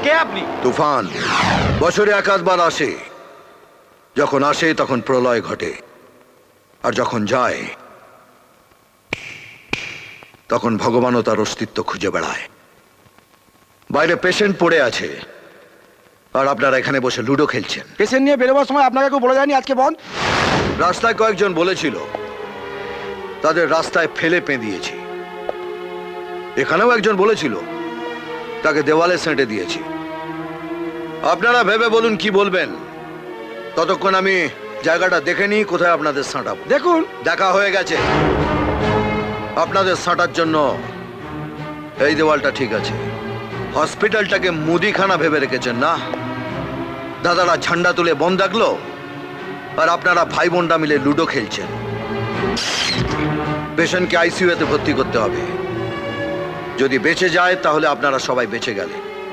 কে আপনি? তুফান বছরে একাধবার আসে। যখন আসে তখন প্রলয় ঘটে, আর যখন যায় তখন ভগবানও তার অস্তিত্ব খুঁজে বেড়ায়। বাইরে পেশেন্ট পড়ে আছে, আর আপনারা এখানে বসে লুডো খেলছেন। পেশেন্ট নিয়ে বেরোবার সময় আপনাকে কেউ বলে যায়নি আজকে বন্ধ? রাস্তায় কয়েকজন বলেছিল, তাদের রাস্তায় ফেলে পেঁদিয়েছি। এখানেও একজন বলেছিল, তাকে দেওয়ালে সেঁটে দিয়েছি। আপনারা ভেবে বলুন কি বলবেন। ততক্ষণ আমি জায়গাটা দেখে নিই কোথায় আপনাদের সাঁটাবো। দেখুন, দেখা হয়ে গেছে। আপনাদের সাঁটার জন্য এই দেওয়ালটা ঠিক আছে। হসপিটালটাকে মুদিখানা ভেবে রেখেছেন না? দাদারা ঝান্ডা তুলে বন্ধ রাখলো, আর আপনারা ভাই বোনরা মিলে লুডো খেলছেন। পেশেন্টকে আইসিইউতে ভর্তি করতে হবে। যদি বেঁচে যায় তাহলে আপনারা সবাই বেঁচে গেলেন।